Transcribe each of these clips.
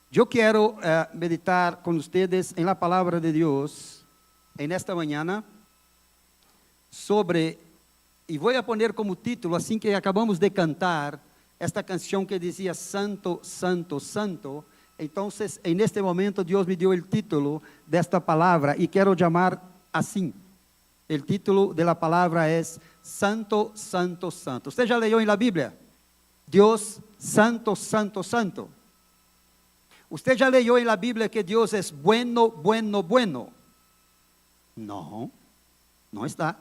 Yo quiero meditar con ustedes en la palabra de Dios en esta mañana sobre, y voy a poner como título, así que acabamos de cantar esta canción que decía Santo, Santo, Santo. Entonces, en este momento Dios me dio el título de esta palabra y quiero llamar así. El título de la palabra es Santo, Santo, Santo. ¿Usted ya leyó en la Biblia? Dios, Santo, Santo, Santo. ¿Usted ya leyó en la Biblia que Dios es bueno, bueno, bueno? No, no está.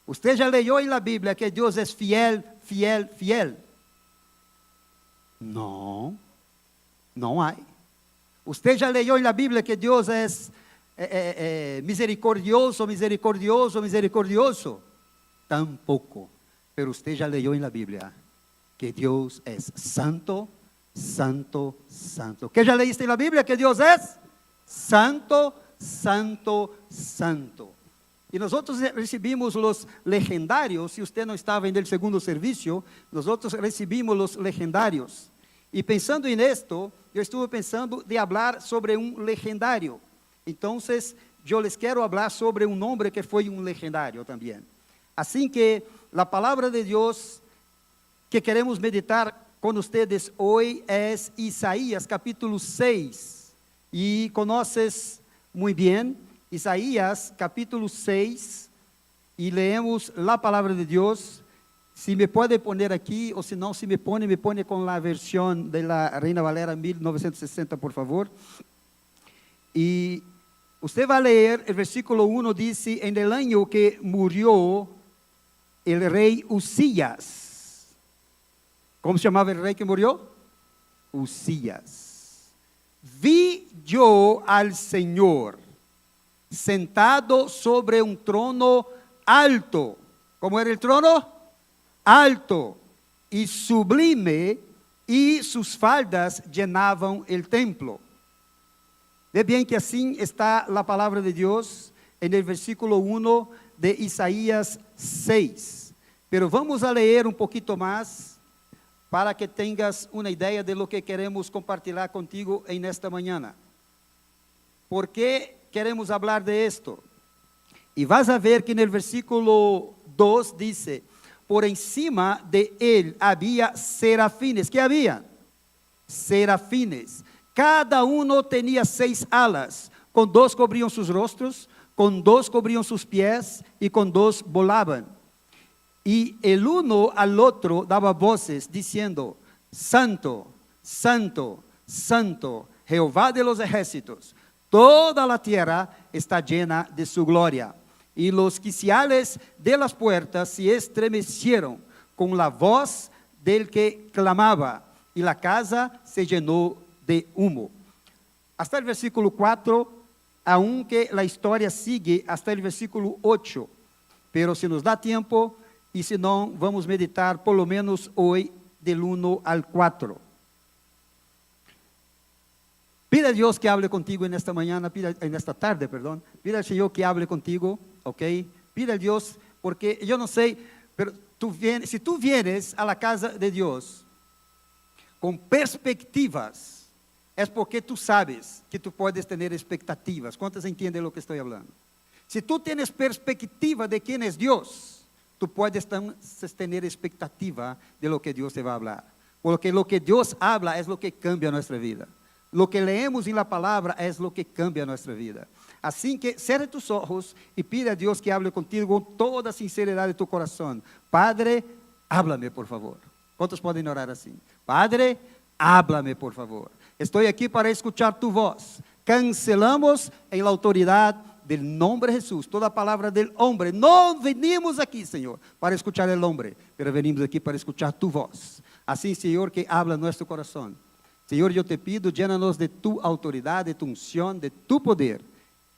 ¿Usted ya leyó en la Biblia que Dios es fiel, fiel, fiel? No, no hay. ¿Usted ya leyó en la Biblia que Dios es misericordioso, misericordioso, misericordioso? Tampoco. Pero usted ya leyó en la Biblia que Dios es santo, santo, santo. ¿Qué ya leíste en la Biblia? Que Dios es santo, santo, santo. Y nosotros recibimos los legendarios. Si usted no estaba en el segundo servicio, nosotros recibimos los legendarios. Y pensando en esto, yo estuve pensando de hablar sobre un legendario. Entonces, yo les quiero hablar sobre un hombre que fue un legendario también. Así que la palabra de Dios que queremos meditar con ustedes hoy es Isaías capítulo 6. Y conoces muy bien Isaías capítulo 6 y leemos la palabra de Dios. Si me puede poner aquí, o si no, si me pone con la versión de la Reina Valera 1960, por favor. Y usted va a leer, el versículo 1 dice, en el año que murió el rey Usías. ¿Cómo se llamaba el rey que murió? Usías. Vi yo al Señor sentado sobre un trono alto. ¿Cómo era el trono? Alto y sublime, y sus faldas llenaban el templo. Ve bien que así está la palabra de Dios en el versículo 1 de Isaías 6. Pero vamos a leer un poquito más para que tengas una idea de lo que queremos compartir contigo en esta mañana. ¿Por qué queremos hablar de esto? Y vas a ver que en el versículo 2 dice, por encima de él había serafines. ¿Qué había? Serafines. Cada uno tenía 6 alas, con 2 cubrían sus rostros, con 2 cubrían sus pies y con 2 volaban. Y el uno al otro daba voces diciendo, Santo, Santo, Santo, Jehová de los ejércitos, toda la tierra está llena de su gloria. Y los quiciales de las puertas se estremecieron con la voz del que clamaba, y la casa se llenó de humo. Hasta el versículo 4, aunque la historia sigue hasta el versículo 8, pero si nos da tiempo, y si no, vamos a meditar por lo menos hoy del 1 al 4. Pida a Dios que hable contigo en esta mañana, en esta tarde, perdón. Pida al Señor que hable contigo, ¿ok? Pida a Dios, porque yo no sé, pero si tú vienes a la casa de Dios con perspectivas, es porque tú sabes que tú puedes tener expectativas. ¿Cuántos entienden lo que estoy hablando? Si tú tienes perspectiva de quién es Dios, tú puedes tener expectativa de lo que Dios te va a hablar. Porque lo que Dios habla es lo que cambia nuestra vida. Lo que leemos en la palabra es lo que cambia nuestra vida. Así que cierra tus ojos y pide a Dios que hable contigo con toda sinceridad de tu corazón. Padre, háblame por favor. ¿Cuántos pueden orar así? Padre, háblame por favor. Estoy aquí para escuchar tu voz. Cancelamos en la autoridad del nombre de Jesús toda palabra del hombre. No venimos aquí, Señor, para escuchar el hombre, pero venimos aquí para escuchar tu voz. Así, Señor, que habla nuestro corazón. Señor, yo te pido, llénanos de tu autoridad, de tu unción, de tu poder,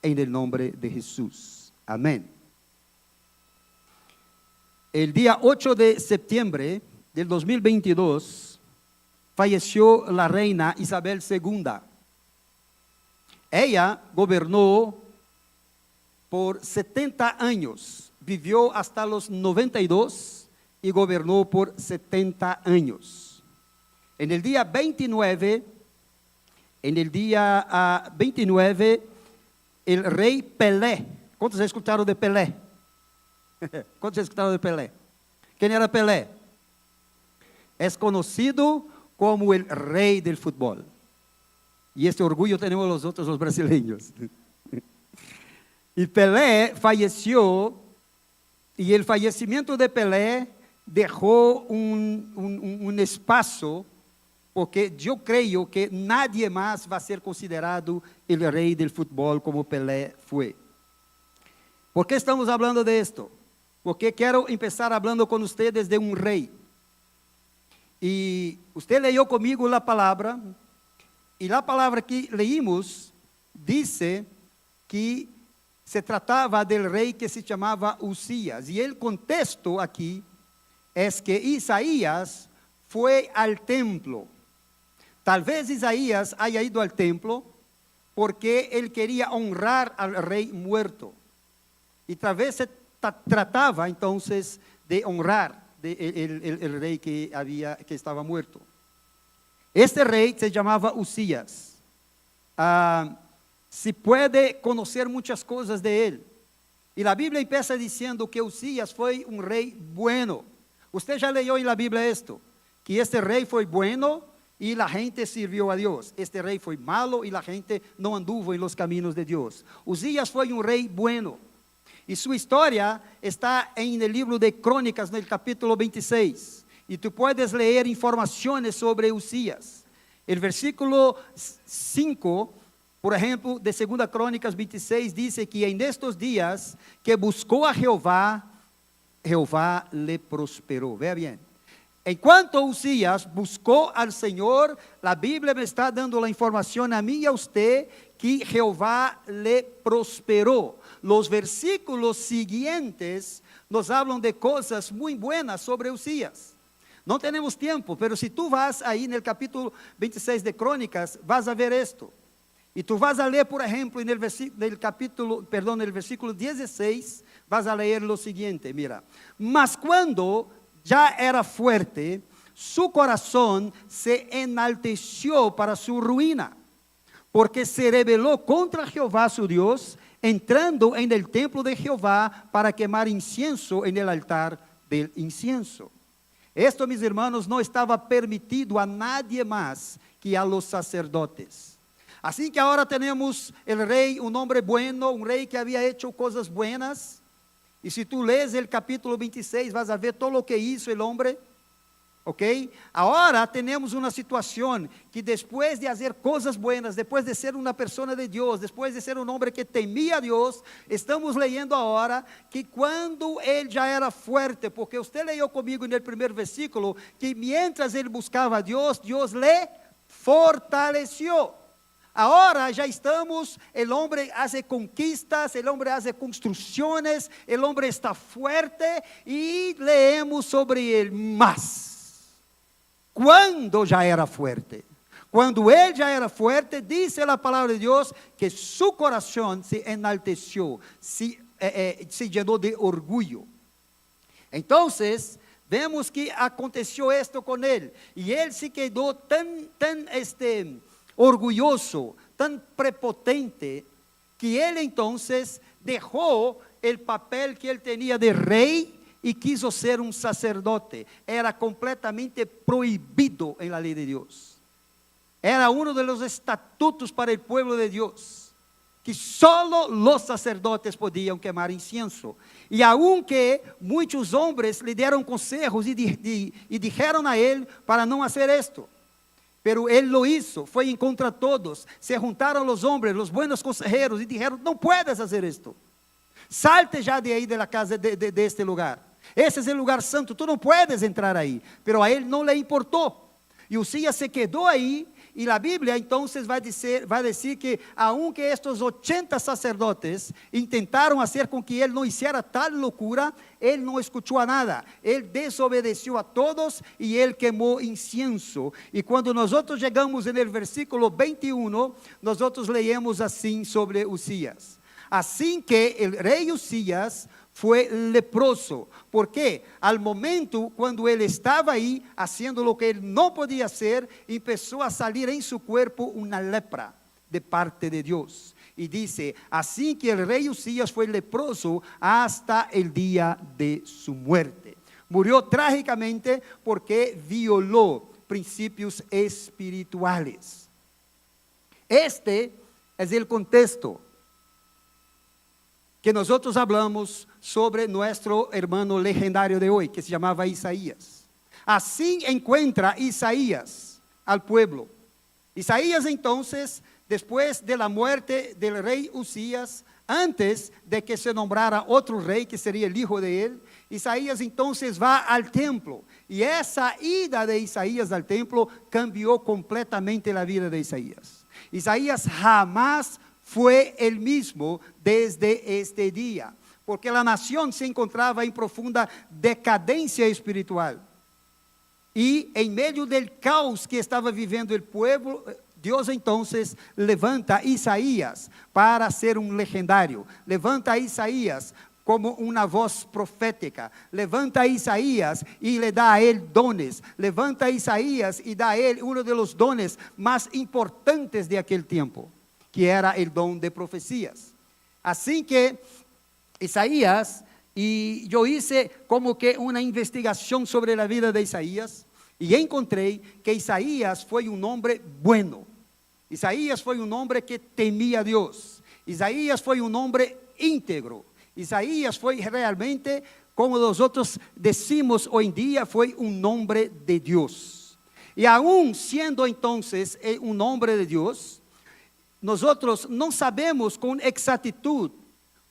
en el nombre de Jesús. Amén. El día 8 de septiembre del 2022, falleció la reina Isabel II. Ella gobernó por 70 años, vivió hasta los 92 y gobernó por 70 años. En el día 29 en el día 29, el rey Pelé. ¿Cuántos escucharon de Pelé? ¿Cuántos escucharon de Pelé? ¿Quién era Pelé? Es conocido como el rey del fútbol. Y este orgullo tenemos nosotros los brasileños. Y Pelé falleció, y el fallecimiento de Pelé dejó un espacio, porque yo creo que nadie más va a ser considerado el rey del fútbol como Pelé fue. ¿Por qué estamos hablando de esto? Porque quiero empezar hablando con ustedes de un rey. Y usted leyó conmigo la palabra, y la palabra que leímos dice que se trataba del rey que se llamaba Usías. Y el contexto aquí es que Isaías fue al templo. Tal vez Isaías haya ido al templo porque él quería honrar al rey muerto. Y tal vez se trataba entonces de honrar el rey que estaba muerto. Este rey se llamaba Usías. Se puede conocer muchas cosas de él. Y la Biblia empieza diciendo que Usías fue un rey bueno. Usted ya leyó en la Biblia esto, que este rey fue bueno y la gente sirvió a Dios. Este rey fue malo y la gente no anduvo en los caminos de Dios. Usías fue un rey bueno. Y su historia está en el libro de Crónicas, en el capítulo 26. Y tú puedes leer informaciones sobre Usías. El versículo 5, por ejemplo, de 2 Crónicas 26, dice que en estos días que buscó a Jehová, Jehová le prosperó. Vea bien. En cuanto Usías buscó al Señor, la Biblia me está dando la información a mí y a usted que Jehová le prosperó. Los versículos siguientes nos hablan de cosas muy buenas sobre Usías. No tenemos tiempo, pero si tú vas ahí en el capítulo 26 de Crónicas, vas a ver esto. Y tú vas a leer, por ejemplo, en el versículo 16, vas a leer lo siguiente, mira. Mas cuando ya era fuerte, su corazón se enalteció para su ruina, porque se rebeló contra Jehová su Dios, entrando en el templo de Jehová para quemar incienso en el altar del incienso. Esto, mis hermanos, no estaba permitido a nadie más que a los sacerdotes. Así que ahora tenemos el rey, un hombre bueno, un rey que había hecho cosas buenas. Y si tú lees el capítulo 26, vas a ver todo lo que hizo el hombre. ¿Ok? Ahora tenemos una situación que después de hacer cosas buenas, después de ser una persona de Dios, después de ser un hombre que temía a Dios, estamos leyendo ahora que cuando él ya era fuerte, porque usted leyó conmigo en el primer versículo, que mientras él buscaba a Dios, Dios le fortaleció. Ahora ya estamos, el hombre hace conquistas, el hombre hace construcciones, el hombre está fuerte y leemos sobre él más. Cuando ya era fuerte, cuando él ya era fuerte, dice la palabra de Dios que su corazón se enalteció, se llenó de orgullo. Entonces, vemos que aconteció esto con él y él se quedó tan orgulloso, tan prepotente, que él entonces dejó el papel que él tenía de rey y quiso ser un sacerdote. Era completamente prohibido en la ley de Dios. Era uno de los estatutos para el pueblo de Dios, que solo los sacerdotes podían quemar incienso. Y aunque muchos hombres le dieron consejos y dijeron a él para no hacer esto, pero él lo hizo, fue en contra de todos. Se juntaron los hombres, los buenos consejeros y dijeron, no puedes hacer esto. Salte ya de ahí de la casa, de este lugar. Ese es el lugar santo, tú no puedes entrar ahí. Pero a él no le importó. Y Usías se quedó ahí. Y la Biblia entonces va a decir que aunque estos 80 sacerdotes intentaron hacer con que él no hiciera tal locura, él no escuchó a nada. Él desobedeció a todos y él quemó incienso. Y cuando nosotros llegamos en el versículo 21, nosotros leemos así sobre Usías. Así que el rey Usías fue leproso. ¿Por qué? Al momento cuando él estaba ahí haciendo lo que él no podía hacer, empezó a salir en su cuerpo una lepra de parte de Dios. Y dice, así que el rey Usías fue leproso hasta el día de su muerte. Murió trágicamente porque violó principios espirituales. Este es el contexto que nosotros hablamos sobre nuestro hermano legendario de hoy, que se llamaba Isaías. Así encuentra Isaías al pueblo. Isaías entonces, después de la muerte del rey Usías, antes de que se nombrara otro rey que sería el hijo de él, Isaías entonces va al templo. Y esa ida de Isaías al templo cambió completamente la vida de Isaías. Isaías jamás fue el mismo desde este día, porque la nación se encontraba en profunda decadencia espiritual. Y en medio del caos que estaba viviendo el pueblo, Dios entonces levanta a Isaías para ser un legendario. Levanta a Isaías como una voz profética. Levanta a Isaías y le da a él dones. Levanta a Isaías y da a él uno de los dones más importantes de aquel tiempo, que era el don de profecías. Así que Isaías, y yo hice como que una investigación sobre la vida de Isaías, y encontré que Isaías fue un hombre bueno. Isaías fue un hombre que temía a Dios. Isaías fue un hombre íntegro. Isaías fue realmente, como nosotros decimos hoy en día, fue un hombre de Dios. Y aún siendo entonces un hombre de Dios, nosotros no sabemos con exactitud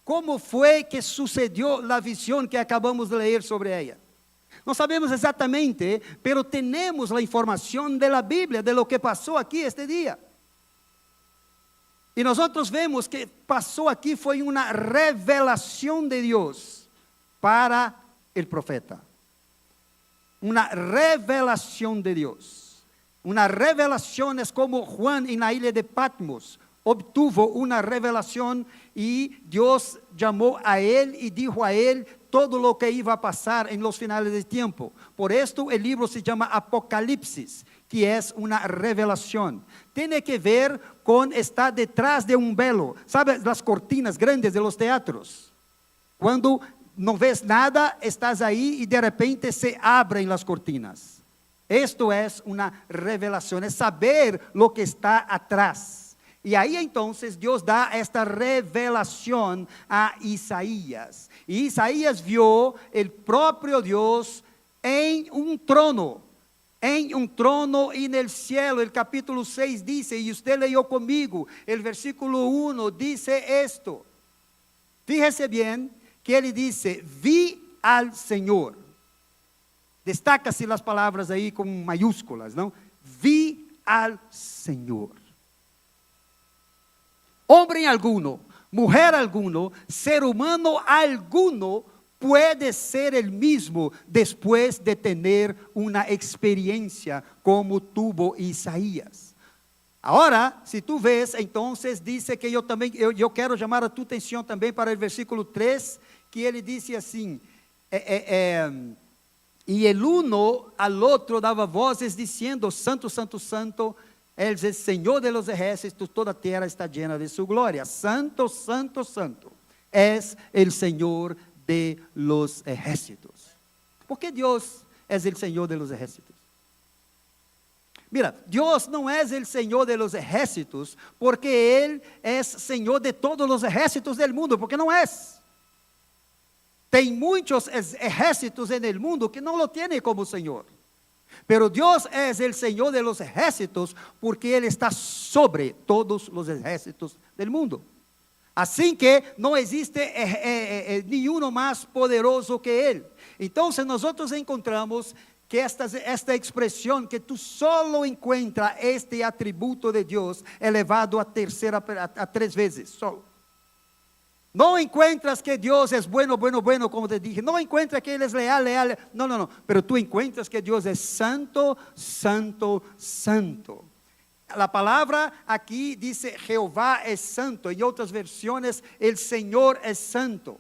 cómo fue que sucedió la visión que acabamos de leer sobre ella. No sabemos exactamente, pero tenemos la información de la Biblia, de lo que pasó aquí este día. Y nosotros vemos que pasó aquí fue una revelación de Dios para el profeta. Una revelación de Dios. Una revelación es como Juan en la isla de Patmos obtuvo una revelación y Dios llamó a él y dijo a él todo lo que iba a pasar en los finales del tiempo. Por esto el libro se llama Apocalipsis, que es una revelación. Tiene que ver con estar detrás de un velo. ¿Sabes las cortinas grandes de los teatros? Cuando no ves nada, estás ahí y de repente se abren las cortinas. Esto es una revelación, es saber lo que está atrás. Y ahí entonces Dios da esta revelación a Isaías. Y Isaías vio el propio Dios en un trono en el cielo. El capítulo 6 dice, y usted leyó conmigo, el versículo 1 dice esto. Fíjese bien que ele dice, vi al Señor. Destaca-se las palabras ahí con mayúsculas, ¿no? Vi al Señor. Hombre alguno, mujer alguno, ser humano alguno puede ser el mismo después de tener una experiencia como tuvo Isaías. Ahora, si tú ves, entonces dice que yo quiero llamar a tu atención también para el versículo 3, que ele dice así, y el uno al otro daba voces diciendo, Santo, Santo, Santo, Él es el Señor de los ejércitos, toda tierra está llena de su gloria. Santo, Santo, Santo, es el Señor de los ejércitos. ¿Por qué Dios es el Señor de los ejércitos? Mira, Dios no es el Señor de los ejércitos porque Él es Señor de todos los ejércitos del mundo, porque no es. Tem muchos ejércitos en el mundo que no lo tienen como Señor. Pero Dios es el Señor de los ejércitos porque Él está sobre todos los ejércitos del mundo. Así que no existe ni uno más poderoso que Él. Entonces nosotros encontramos que esta expresión que tú solo encuentras este atributo de Dios elevado a 3 veces, solo. No encuentras que Dios es bueno, bueno, bueno, como te dije. No encuentras que Él es leal, leal. No, no, no. Pero tú encuentras que Dios es santo, santo, santo. La palabra aquí dice Jehová es santo. En otras versiones, el Señor es santo.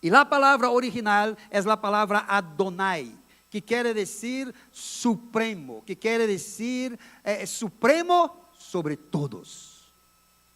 Y la palabra original es la palabra Adonai, que quiere decir supremo, que quiere decir supremo sobre todos.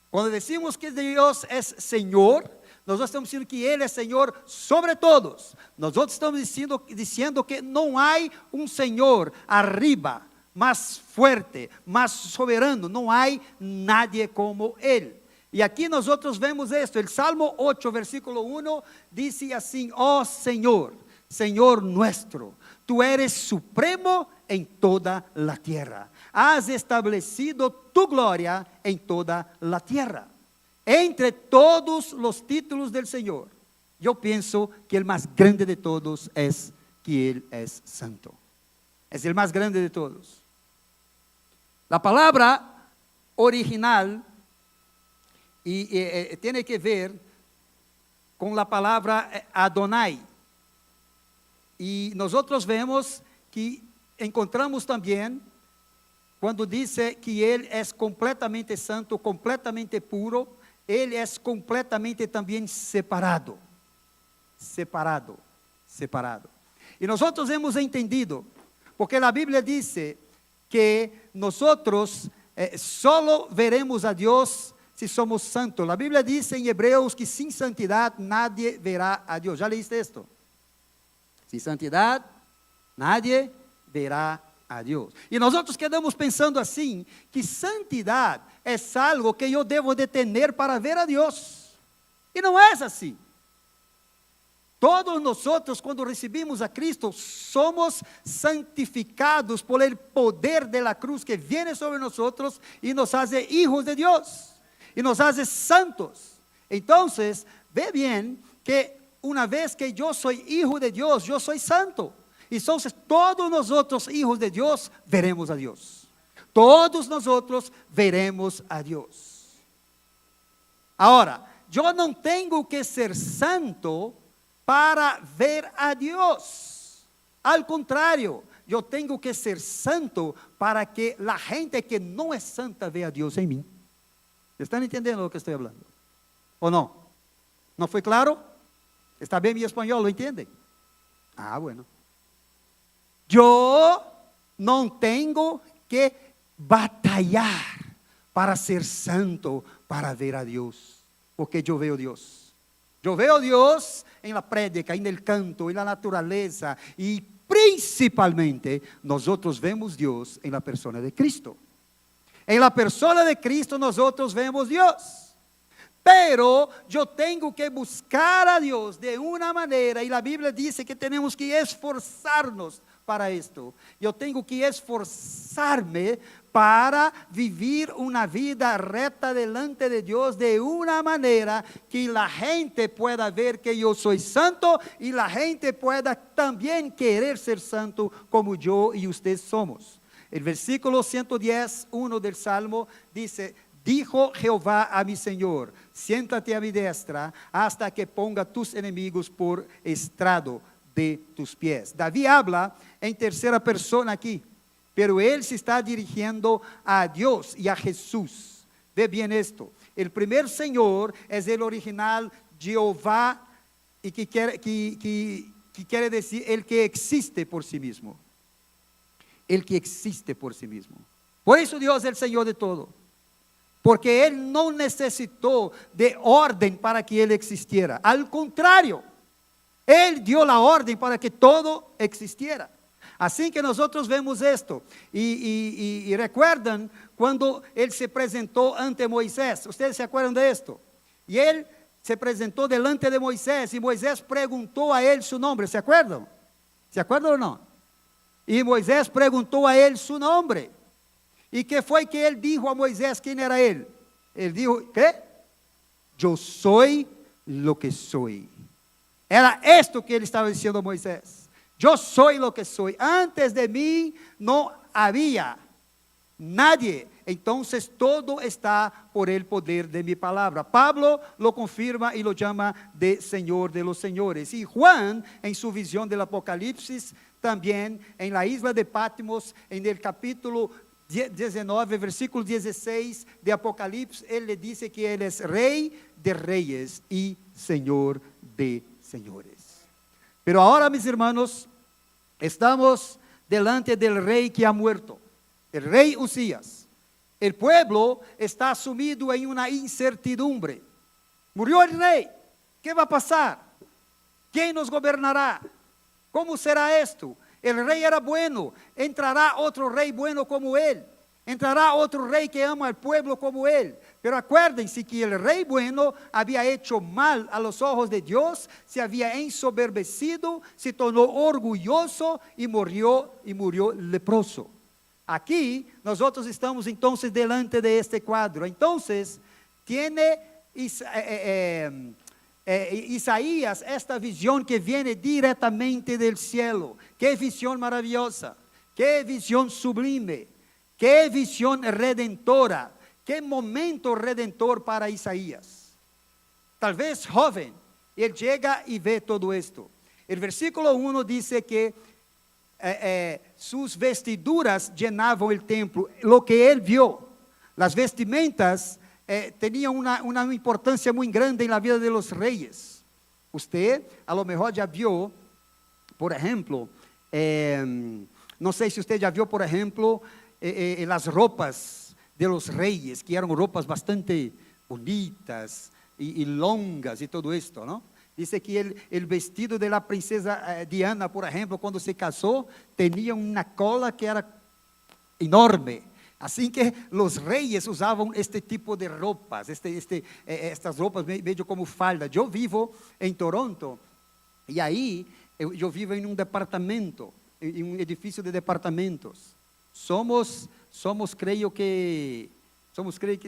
Cuando decimos que Dios es Señor, nosotros estamos diciendo que Él es Señor sobre todos. Nosotros estamos diciendo que no hay un Señor arriba, más fuerte, más soberano. No hay nadie como Él. Y aquí nosotros vemos esto. El Salmo 8, versículo 1 dice así: oh Señor, Señor nuestro, tú eres supremo en toda la tierra. Has establecido tu gloria en toda la tierra. Entre todos los títulos del Señor, yo pienso que el más grande de todos es que Él es santo. Es el más grande de todos. La palabra original tiene que ver con la palabra Adonai. Y nosotros vemos que encontramos también cuando dice que Él es completamente santo, completamente puro. Él es completamente también separado. Separado. Y nosotros hemos entendido, porque la Biblia dice que nosotros solo veremos a Dios si somos santos. La Biblia dice en Hebreos que sin santidad nadie verá a Dios. ¿Ya leíste esto? Sin santidad nadie verá a Dios. Y nosotros quedamos pensando así, que santidad es algo que yo debo de tener para ver a Dios. Y no es así. Todos nosotros, cuando recibimos a Cristo, somos santificados por el poder de la cruz que viene sobre nosotros y nos hace hijos de Dios. Y nos hace santos. Entonces, ve bien que una vez que yo soy hijo de Dios, yo soy santo. Entonces, todos nosotros, hijos de Dios, veremos a Dios. Todos nosotros veremos a Dios. Ahora, yo no tengo que ser santo para ver a Dios. Al contrario, yo tengo que ser santo para que la gente que no es santa vea a Dios en mí. ¿Están entendiendo lo que estoy hablando? ¿O no? ¿No fue claro? ¿Está bien mi español? ¿Lo entienden? Ah, bueno. Yo no tengo que batallar para ser santo, para ver a Dios, porque yo veo a Dios. Yo veo a Dios en la prédica, en el canto, en la naturaleza, y principalmente nosotros vemos a Dios en la persona de Cristo. En la persona de Cristo nosotros vemos a Dios. Pero yo tengo que buscar a Dios de una manera, y la Biblia dice que tenemos que esforzarnos para esto. Yo tengo que esforzarme para vivir una vida recta delante de Dios de una manera que la gente pueda ver que yo soy santo y la gente pueda también querer ser santo como yo y usted somos. El versículo 110, 1 del Salmo dice: dijo Jehová a mi Señor, siéntate a mi destra hasta que ponga tus enemigos por estrado de tus pies. David habla en tercera persona aquí, pero él se está dirigiendo a Dios y a Jesús. Ve bien esto. El primer Señor es el original Jehová, y que quiere decir el que existe por sí mismo. El que existe por sí mismo. Por eso Dios es el Señor de todo. Porque Él no necesitó de orden para que Él existiera. Al contrario, Él dio la orden para que todo existiera. Así que nosotros vemos esto. Y recuerdan cuando Él se presentó ante Moisés. ¿Ustedes se acuerdan de esto? Y Él se presentó delante de Moisés. Y Moisés preguntó a Él su nombre. ¿Se acuerdan? ¿Se acuerdan o no? Y Moisés preguntó a Él su nombre. ¿Y qué fue que Él dijo a Moisés? ¿Quién era Él? Él dijo, ¿qué? Yo soy lo que soy. Era esto que Él estaba diciendo a Moisés. Yo soy lo que soy. Antes de mí no había nadie. Entonces todo está por el poder de mi palabra. Pablo lo confirma y lo llama de Señor de los señores. Y Juan, en su visión del Apocalipsis, también en la isla de Patmos, en el capítulo 19, versículo 16 de Apocalipsis, Él le dice que Él es Rey de reyes y Señor de señores. Pero ahora, mis hermanos, estamos delante del rey que ha muerto, el rey Usías. El pueblo está sumido en una incertidumbre. Murió el rey, ¿qué va a pasar? ¿Quién nos gobernará? ¿Cómo será esto? El rey era bueno, entrará otro rey bueno como él. Entrará otro rey que ama al pueblo como él. Pero acuérdense que el rey bueno había hecho mal a los ojos de Dios, se había ensoberbecido, se tornó orgulloso y murió leproso. Aquí nosotros estamos entonces delante de este cuadro. Entonces tiene Isaías esta visión que viene directamente del cielo. Qué visión maravillosa, qué visión sublime, qué visión redentora, qué momento redentor para Isaías. Tal vez joven, él llega y ve todo esto. El versículo 1 dice que sus vestiduras llenaban el templo. Lo que él vio, las vestimentas tenían una importancia muy grande en la vida de los reyes. Usted a lo mejor ya vio, por ejemplo, no sé si usted ya vio, por ejemplo, las ropas de los reyes, que eran ropas bastante bonitas y longas y todo esto, ¿no? Dice que el vestido de la princesa Diana, por ejemplo, cuando se casó, tenía una cola que era enorme. Así que los reyes usaban este tipo de ropas, estas ropas medio como falda. Yo vivo en Toronto y ahí yo vivo en un departamento, en un edificio de departamentos. Somos creo que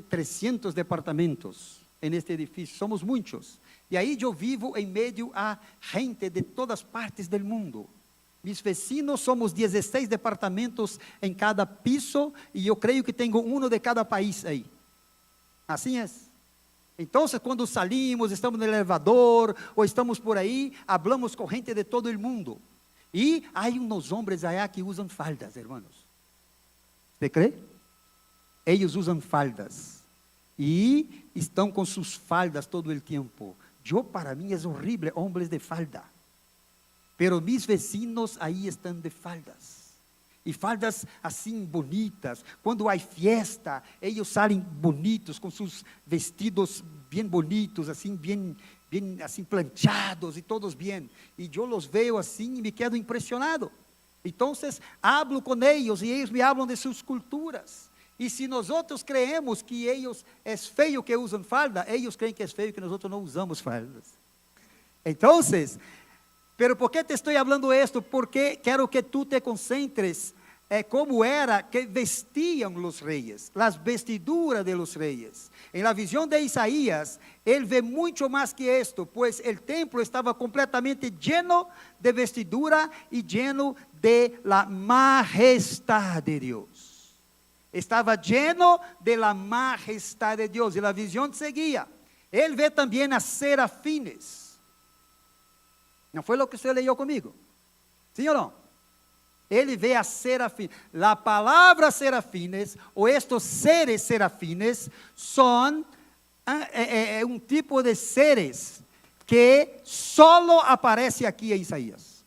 300 departamentos en este edificio, somos muchos. Y ahí yo vivo en medio a gente de todas partes del mundo. Mis vecinos somos 16 departamentos en cada piso y yo creo que tengo uno de cada país ahí. Así es. Entonces, cuando salimos, estamos en el elevador o estamos por ahí, hablamos con gente de todo el mundo. Y hay unos hombres allá que usan faldas, hermanos. ¿Usted cree? Ellos usan faldas y están con sus faldas todo el tiempo. Para mí es horrible, hombres de falda. Pero mis vecinos ahí están de faldas. Y faldas así bonitas. Cuando hay fiesta, ellos salen bonitos, con sus vestidos bien bonitos, así bien así planchados y todos bien. Y yo los veo así y me quedo impresionado. Entonces, hablo con ellos y ellos me hablan de sus culturas. Y si nosotros creemos que ellos es feio que usan falda, ellos creen que es feio que nosotros no usamos faldas. Entonces, pero ¿por qué te estoy hablando esto? Porque quiero que tú te concentres cómo era que vestían los reyes, las vestiduras de los reyes. En la visión de Isaías, él ve mucho más que esto, pues el templo estaba completamente lleno de vestidura y lleno de la majestad de Dios. Estaba lleno de la majestad de Dios. Y la visión seguía. Él ve también a serafines. ¿No fue lo que usted leyó conmigo? ¿Sí o no? Ele vê a serafines. La palavra serafines, ou estes seres serafines, são um tipo de seres que solo aparece aqui em Isaías.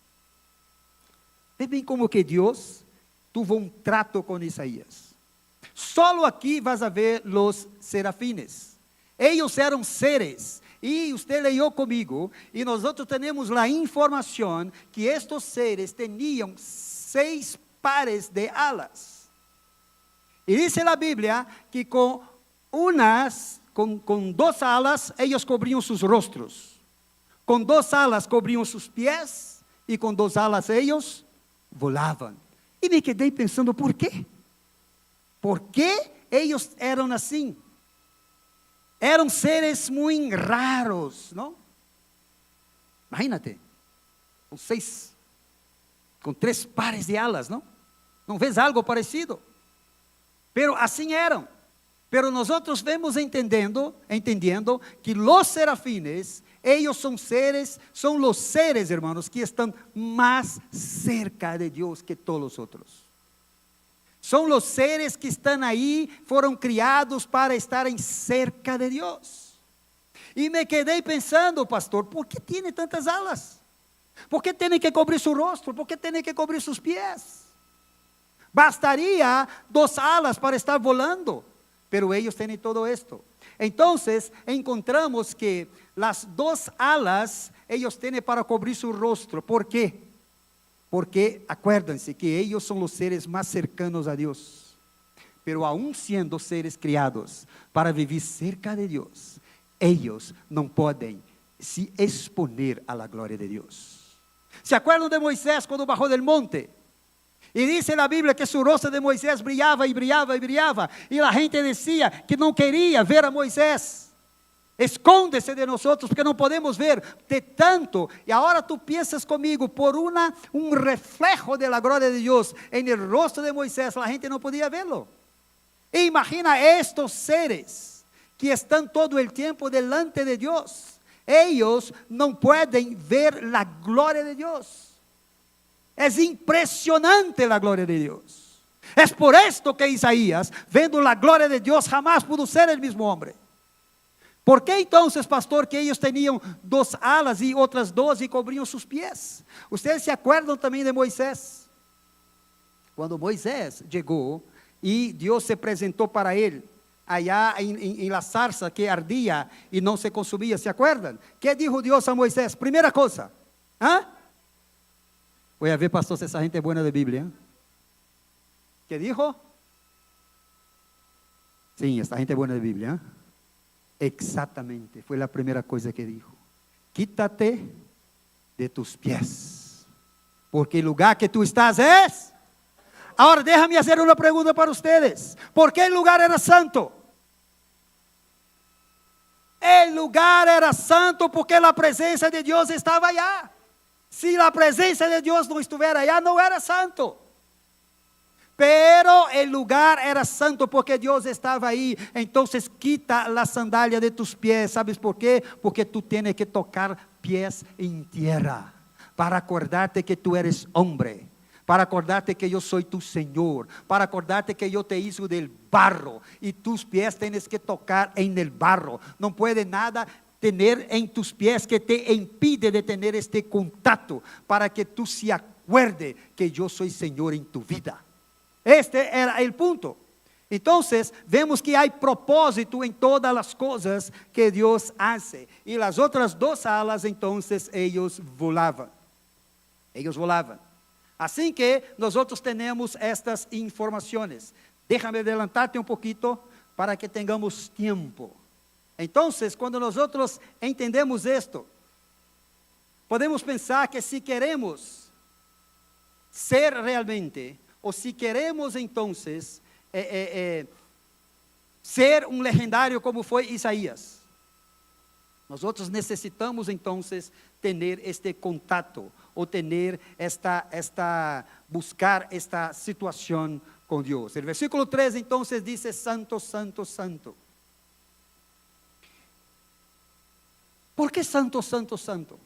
Vê bem como que Deus tuvo um trato com Isaías. Solo aqui vas a ver los serafines. Eles eram seres. E você leu comigo, e nós temos a informação que estes seres tinham 6 pares de alas. E diz a Bíblia que com 2 alas, eles cobriam seus rostros. Com 2 alas cobriam seus pés, e com 2 alas eles volavam. E me quedei pensando, por quê? ¿Por que eles eram assim? Eram seres muito raros, não? Imagínate, com 3 pares de alas, não? Não vês algo parecido? Pero assim eram. Pero nós vemos entendendo que los serafines, eles são os seres, hermanos, que estão mais cerca de Deus que todos os outros. São os seres que estão aí, foram criados para estarem cerca de Deus. Y me quedé pensando, pastor, ¿por qué tiene tantas alas? ¿Por qué tiene que cubrir su rostro? ¿Por qué tiene que cubrir sus pies? Bastaría 2 alas para estar volando, pero ellos tienen todo esto. Entonces encontramos que las 2 alas ellos tienen para cubrir su rostro. ¿Por qué? Porque acuérdense que ellos son los seres más cercanos a Dios, pero aún siendo seres criados para vivir cerca de Dios, ellos no pueden se exponer a la gloria de Dios. ¿Se acuerdan de Moisés cuando bajó del monte? Y dice la Biblia que su rostro de Moisés brillaba y brillaba y brillaba. Y la gente decía que no quería ver a Moisés. Escóndese de nosotros porque no podemos ver de tanto. Y ahora tú piensas conmigo, por un reflejo de la gloria de Dios en el rostro de Moisés, la gente no podía verlo. E imagina estos seres que están todo el tiempo delante de Dios. Ellos no pueden ver la gloria de Dios. Es impresionante la gloria de Dios. Es por esto que Isaías, viendo la gloria de Dios, jamás pudo ser el mismo hombre. ¿Por qué entonces, pastor, que ellos tenían 2 alas y otras 2 y cubrían sus pies? Ustedes se acuerdan también de Moisés. Cuando Moisés llegó y Dios se presentó para él, allá en la zarza que ardía y no se consumía, ¿se acuerdan? ¿Qué dijo Dios a Moisés? Primera cosa, voy a ver, pastor, si esa gente es buena de Biblia. ¿Qué dijo? Sí, esta gente es buena de Biblia. Exactamente, fue la primera cosa que dijo. Quítate de tus pies, porque el lugar que tú estás es. Ahora déjame hacer una pregunta para ustedes. ¿Por qué el lugar era santo? El lugar era santo porque la presencia de Dios estaba allá. Si la presencia de Dios no estuviera allá, no era santo. Pero el lugar era santo porque Dios estaba ahí. Entonces quita la sandalia de tus pies. ¿Sabes por qué? Porque tú tienes que tocar pies en tierra para acordarte que tú eres hombre, para acordarte que yo soy tu Señor, para acordarte que yo te hice del barro y tus pies tienes que tocar en el barro. No puede nada tener en tus pies que te impide de tener este contacto para que tú se acuerde que yo soy Señor en tu vida. Este era el punto. Entonces vemos que hay propósito en todas las cosas que Dios hace. Y las otras 2 alas, entonces ellos volaban. Ellos volaban. Así que nosotros tenemos estas informaciones. Déjame adelantarte un poquito para que tengamos tiempo. Entonces, cuando nosotros entendemos esto, podemos pensar que si queremos ser realmente, o si queremos entonces ser un legendario como fue Isaías, nosotros necesitamos entonces tener este contacto o tener buscar esta situación con Dios. El versículo 3 entonces dice: Santo, Santo, Santo. ¿Por qué Santo, Santo, Santo?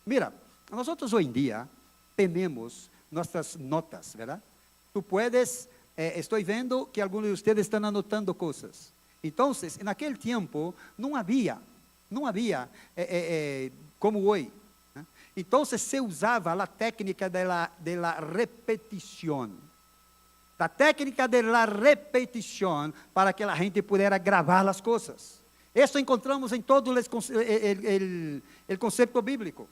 Mira, nosotros hoy en día tenemos nuestras notas, ¿verdad? Tú puedes, estoy viendo que algunos de ustedes están anotando cosas. Entonces, en aquel tiempo no había como hoy. Entonces se usaba la técnica de la repetición. La técnica de la repetición para que la gente pudiera grabar las cosas. Esto encontramos en todo el concepto bíblico.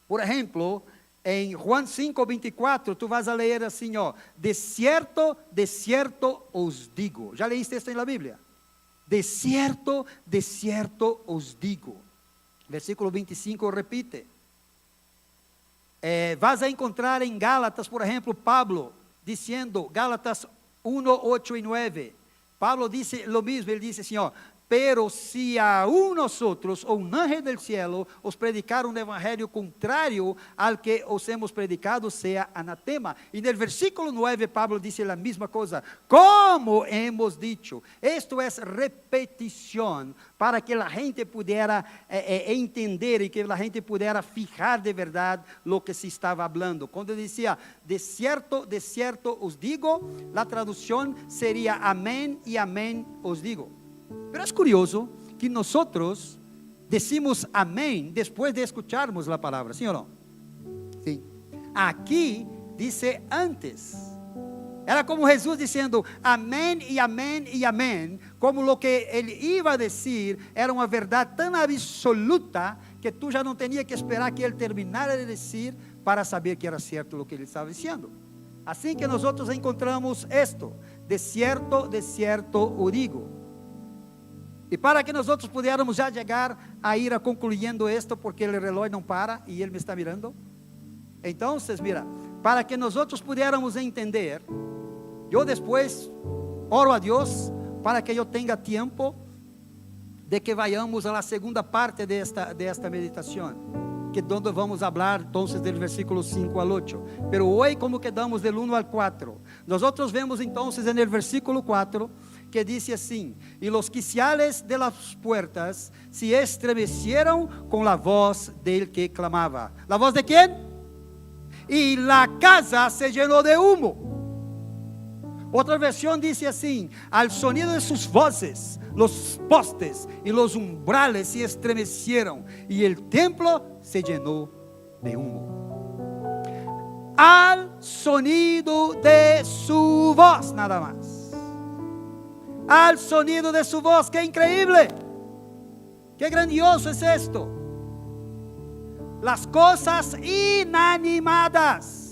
Por ejemplo, en Juan 5:24, tú vas a leer así, de cierto os digo. ¿Ya leíste esto en la Biblia? De cierto os digo. Versículo 25 repite. Vas a encontrar en Gálatas, por ejemplo, Pablo diciendo, Gálatas 1, 8 y 9. Pablo dice lo mismo, él dice, Señor, pero si aún nosotros, o un ángel del cielo, os predicar un evangelio contrario al que os hemos predicado, sea anatema. Y en el versículo 9, Pablo dice la misma cosa. Como hemos dicho, esto es repetición para que la gente pudiera entender y que la gente pudiera fijar de verdad lo que se estaba hablando. Cuando decía, de cierto os digo, la traducción sería amén y amén os digo. Pero es curioso que nosotros decimos amén después de escucharmos la palabra, ¿sí o no? Sí. Aquí dice antes. Era como Jesús diciendo amén y amén y amén, como lo que Él iba a decir era una verdad tan absoluta que tú ya no tenías que esperar que Él terminara de decir para saber que era cierto lo que Él estaba diciendo. Así que nosotros encontramos esto: de cierto os digo. Y para que nosotros pudiéramos ya llegar a ir a concluyendo esto, porque el reloj no para y Él me está mirando. Entonces, mira, para que nosotros pudiéramos entender, yo después oro a Dios para que yo tenga tiempo de que vayamos a la segunda parte de esta meditación, que donde vamos a hablar entonces del versículo 5 al 8. Pero hoy, como quedamos del 1 al 4, nosotros vemos entonces en el versículo 4 que dice así: y los quiciales de las puertas se estremecieron con la voz del que clamaba. ¿La voz de quién? Y la casa se llenó de humo. Otra versión dice así: al sonido de sus voces, los postes y los umbrales se estremecieron y el templo se llenó de humo. Al sonido de su voz, nada más. Al sonido de su voz. ¡Qué increíble! ¡Qué grandioso es esto! Las cosas inanimadas.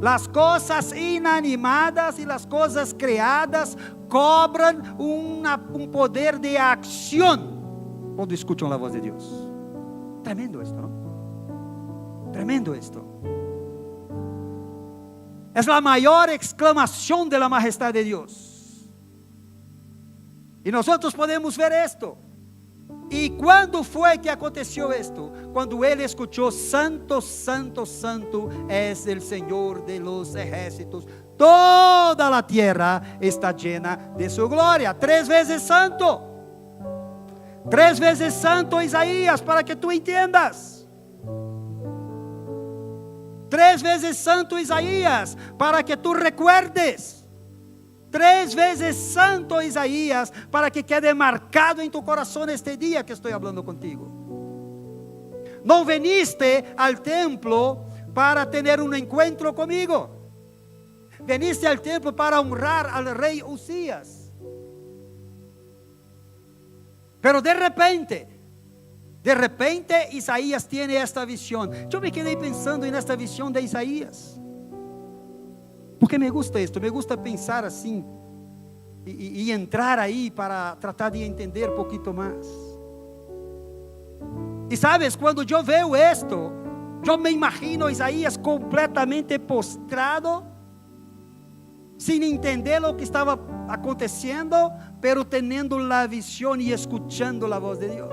Las cosas inanimadas y las cosas creadas cobran un poder de acción cuando escuchan la voz de Dios. Tremendo esto, ¿no? Tremendo esto. Es la mayor exclamación de la majestad de Dios. Y nosotros podemos ver esto. ¿Y cuándo fue que aconteció esto? Cuando él escuchó: santo, santo, santo es el Señor de los ejércitos. Toda la tierra está llena de su gloria. 3 veces santo. 3 veces santo Isaías, para que tú entiendas. 3 veces santo Isaías, para que tú recuerdes. 3 veces santo Isaías, para que quede marcado en tu corazón este día que estoy hablando contigo. No viniste al templo para tener un encuentro conmigo. Viniste al templo para honrar al rey Usías. Pero de repente Isaías tiene esta visión. Yo me quedé pensando en esta visión de Isaías, porque me gusta esto, me gusta pensar así y entrar ahí para tratar de entender un poquito más. Y sabes, cuando yo veo esto, yo me imagino a Isaías completamente postrado, sin entender lo que estaba aconteciendo, pero teniendo la visión y escuchando la voz de Dios.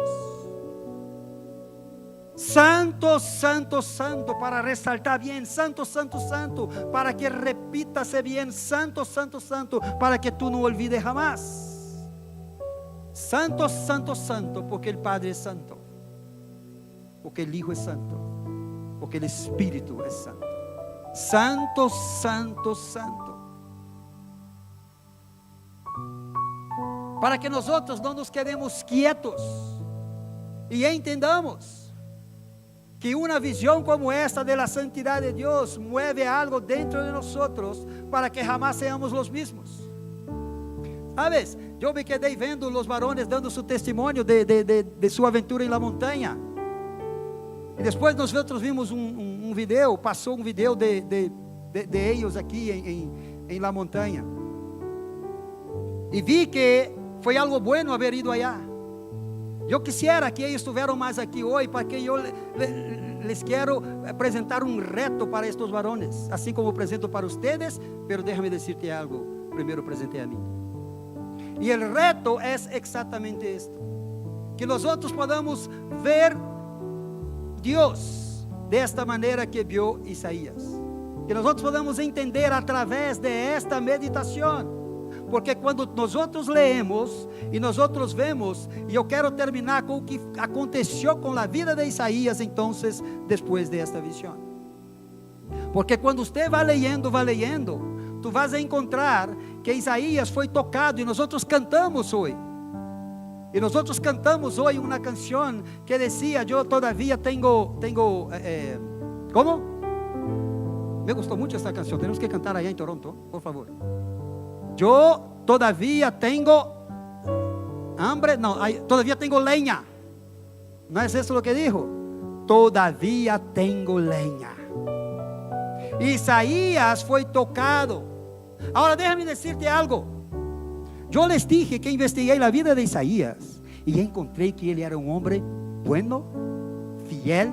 Santo, santo, santo, para resaltar bien. Santo, santo, santo, para que repítase bien. Santo, santo, santo, para que tú no olvides jamás. Santo, santo, santo, porque el Padre es santo, porque el Hijo es santo, porque el Espíritu es santo. Santo, santo, santo. Para que nosotros no nos quedemos quietos y entendamos que una visión como esta de la santidad de Dios mueve algo dentro de nosotros para que jamás seamos los mismos. ¿Sabes? Yo me quedé viendo los varones dando su testimonio de su aventura en la montaña. Y después nosotros vimos un video, pasó un video de ellos aquí en la montaña. Y vi que fue algo bueno haber ido allá. Yo quisiera que ellos estuvieran más aquí hoy, porque yo les quiero presentar un reto para estos varones, así como presento para ustedes. Pero déjame decirte algo, primero presenté a mí. Y el reto es exactamente esto: que nosotros podamos ver Dios de esta manera que vio Isaías, que nosotros podamos entender a través de esta meditación. Porque quando nosotros leemos e nosotros vemos, e eu quero terminar com o que aconteceu com a vida de Isaías, então, depois desta visão. Porque quando você vai leyendo, tu vas a encontrar que Isaías foi tocado, e nós cantamos hoje. Y nosotros cantamos hoy una canción que decía, yo todavía tengo, ¿cómo? Me gustó mucho esta canción, tenemos que cantar allá en Toronto, por favor. Yo todavía tengo hambre, no, todavía tengo leña. ¿No es eso lo que dijo? Todavía tengo leña. Isaías fue tocado. Ahora déjame decirte algo. Yo les dije que investigué la vida de Isaías y encontré que él era un hombre bueno, fiel,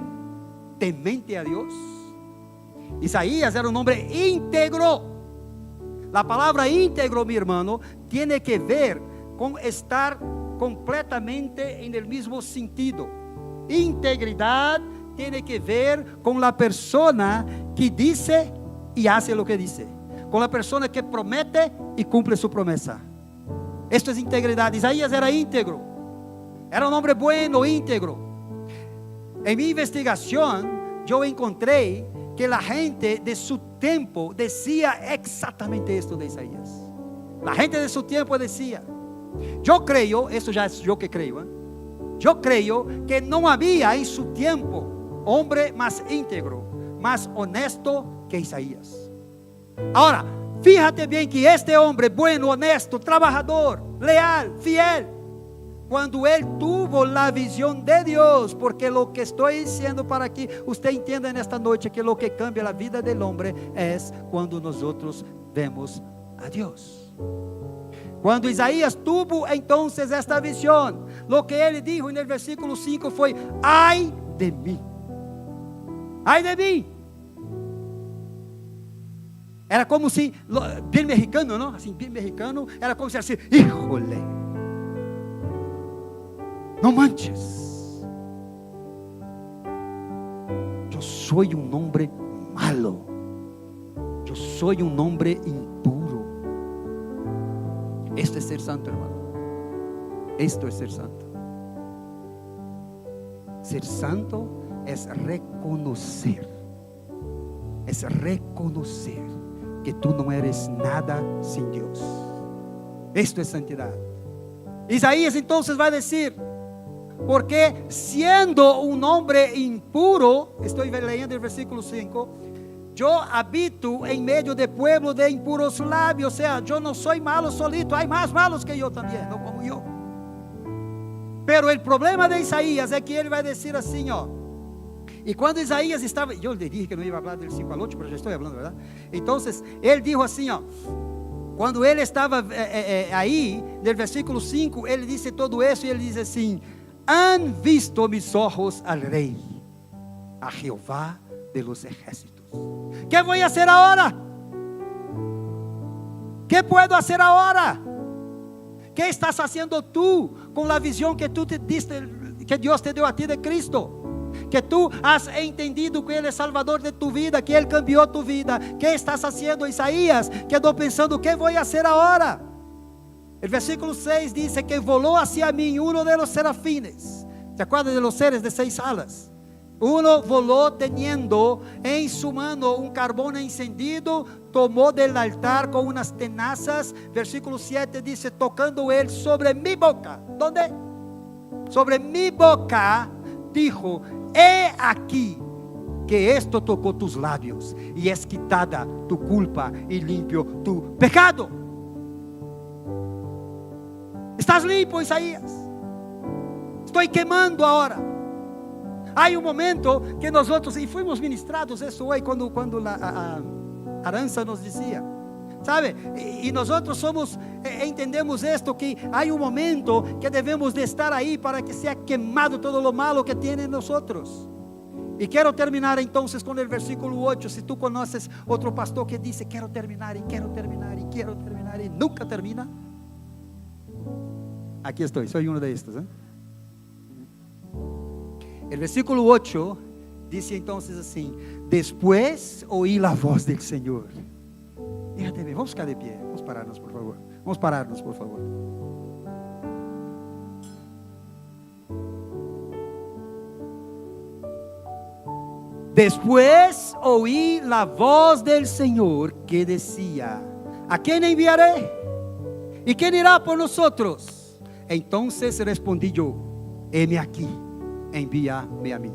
temente a Dios. Isaías era un hombre íntegro. La palabra íntegro, mi hermano, tiene que ver con estar completamente en el mismo sentido. Integridad tiene que ver con la persona que dice y hace lo que dice, con la persona que promete y cumple su promesa. Esto es integridad. Isaías era íntegro, era un hombre bueno, íntegro. En mi investigación yo encontré que la gente de su tiempo decía exactamente esto de Isaías. La gente de su tiempo decía, yo creo, esto ya es yo que creo, yo creo que no había en su tiempo hombre más íntegro, más honesto que Isaías. Ahora, fíjate bien que este hombre bueno, honesto, trabajador, leal, fiel, cuando él tuvo la visión de Dios, porque lo que estoy diciendo para que usted entienda en esta noche, que lo que cambia la vida del hombre es cuando nosotros vemos a Dios. Cuando Isaías tuvo entonces esta visión, lo que él dijo en el versículo 5 fue: ay de mí, ay de mí. Era como si, bien mexicano, ¿no? Así, bien mexicano, era como si así, híjole, no manches, yo soy un hombre malo, yo soy un hombre impuro. Esto es ser santo, hermano. Esto es ser santo. Ser santo es reconocer que tú no eres nada sin Dios. Esto es santidad. Isaías entonces va a decir, porque siendo un hombre impuro, estoy leyendo el versículo 5, yo habito en medio de pueblo de impuros labios. O sea, yo no soy malo solito, hay más malos que yo también, no como yo. Pero el problema de Isaías es que él va a decir así, y cuando Isaías estaba, yo le dije que no iba a hablar del 5 al 8, pero ya estoy hablando, ¿verdad? Entonces, él dijo así, cuando él estaba ahí, del versículo 5, él dice todo eso y él dice así: han visto mis ojos al Rey, a Jehová de los ejércitos. ¿Qué voy a hacer ahora? ¿Qué puedo hacer ahora? ¿Qué estás haciendo tú con la visión que tú te diste, que Dios te dio a ti de Cristo? Que tú has entendido que Él es Salvador de tu vida, que Él cambió tu vida. ¿Qué estás haciendo? Isaías quedó pensando, ¿qué voy a hacer ahora? El versículo 6 dice que voló hacia mí uno de los serafines. ¿Te acuerdas de los seres de 6 alas? Uno voló teniendo en su mano un carbón encendido, tomó del altar con unas tenazas. Versículo 7 dice, tocando él sobre mi boca. ¿Dónde? Sobre mi boca, dijo: he aquí que esto tocó tus labios y es quitada tu culpa y limpio tu pecado. Estás limpio, Isaías. Estoy quemando ahora. Hay un momento que nosotros, y fuimos ministrados eso hoy cuando la Aranza nos decía, ¿sabe? Y nosotros entendemos esto, que hay un momento que debemos de estar ahí para que sea quemado todo lo malo que tiene en nosotros. Y quiero terminar entonces con el versículo 8. Si tú conoces otro pastor que dice, quiero terminar y quiero terminar y quiero terminar y nunca termina, aquí estoy, soy uno de estos, El versículo 8 dice entonces así: después oí la voz del Señor. Fíjate bien, vamos a caer de pie, vamos a pararnos por favor. Vamos a pararnos por favor. Después oí la voz del Señor que decía: ¿a quién enviaré? ¿Y quién irá por nosotros? Entonces respondí yo: heme aquí, envíame a mí.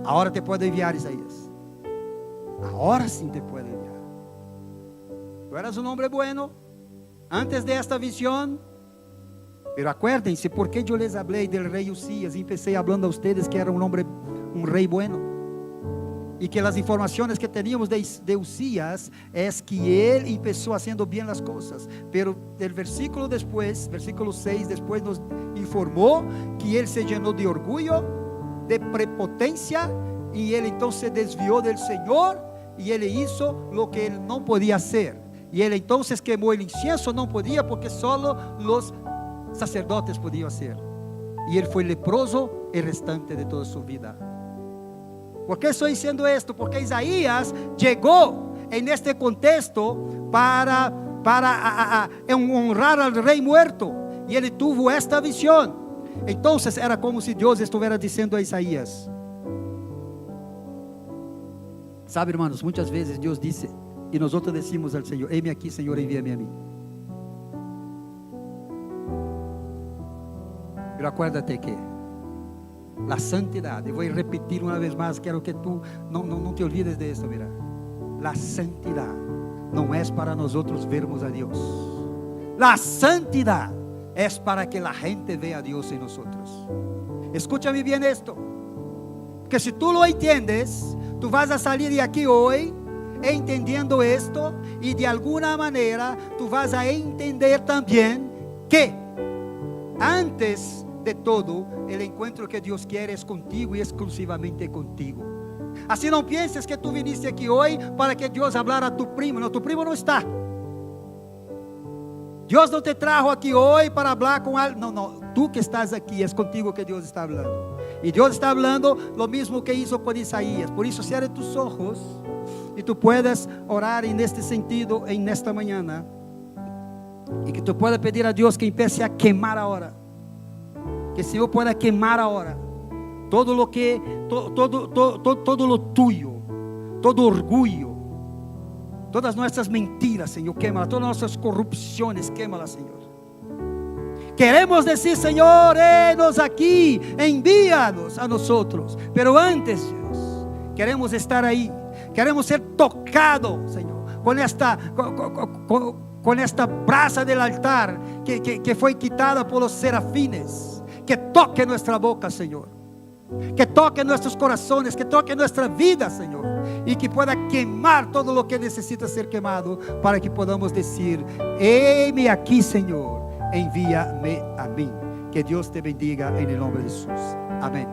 Ahora te puedo enviar, Isaías. Ahora sí te puedo enviar. Tú eras un hombre bueno antes de esta visión. Pero acuérdense, ¿por qué yo les hablé del rey Usías y empecé hablando a ustedes que era un hombre, un rey bueno? Y que las informaciones que teníamos de Usías es que él empezó haciendo bien las cosas. Pero el versículo después, versículo 6 después nos informó que él se llenó de orgullo, de prepotencia, y él entonces se desvió del Señor y él hizo lo que él no podía hacer. Y él entonces quemó el incienso, no podía porque solo los sacerdotes podían hacer. Y él fue leproso el restante de toda su vida. ¿Por qué estoy diciendo esto? Porque Isaías llegó en este contexto para honrar al rey muerto. Y él tuvo esta visión. Entonces era como si Dios estuviera diciendo a Isaías: sabe, hermanos, muchas veces Dios dice y nosotros decimos al Señor: heme aquí, Señor, envíame a mí. Pero acuérdate que la santidad, y voy a repetir una vez más, quiero que tú no te olvides de esto, mira. La santidad no es para nosotros vermos a Dios. La santidad es para que la gente vea a Dios en nosotros. Escúchame bien esto, que si tú lo entiendes, tú vas a salir de aquí hoy entendiendo esto, y de alguna manera tú vas a entender también que antes de todo, el encuentro que Dios quiere es contigo y exclusivamente contigo. Así no pienses que tú viniste aquí hoy para que Dios hablara a tu primo. No, tu primo no está. Dios no te trajo aquí hoy para hablar con alguien. No, tú que estás aquí, es contigo que Dios está hablando. Y Dios está hablando lo mismo que hizo con Isaías. Por eso cierra tus ojos y tú puedes orar en este sentido en esta mañana. Y que tú puedas pedir a Dios que empiece a quemar ahora. Que el Señor pueda quemar ahora todo lo que, todo lo tuyo, todo orgullo, todas nuestras mentiras, Señor, quémala, todas nuestras corrupciones, quémala, Señor. Queremos decir: Señor, henos aquí, envíanos a nosotros. Pero antes, Dios, queremos estar ahí, queremos ser tocados, Señor, con esta brasa del altar que fue quitada por los serafines. Que toque nuestra boca, Señor, que toque nuestros corazones, que toque nuestra vida, Señor, y que pueda quemar todo lo que necesita ser quemado, para que podamos decir: heme aquí, Señor, envíame a mí. Que Dios te bendiga en el nombre de Jesús. Amén.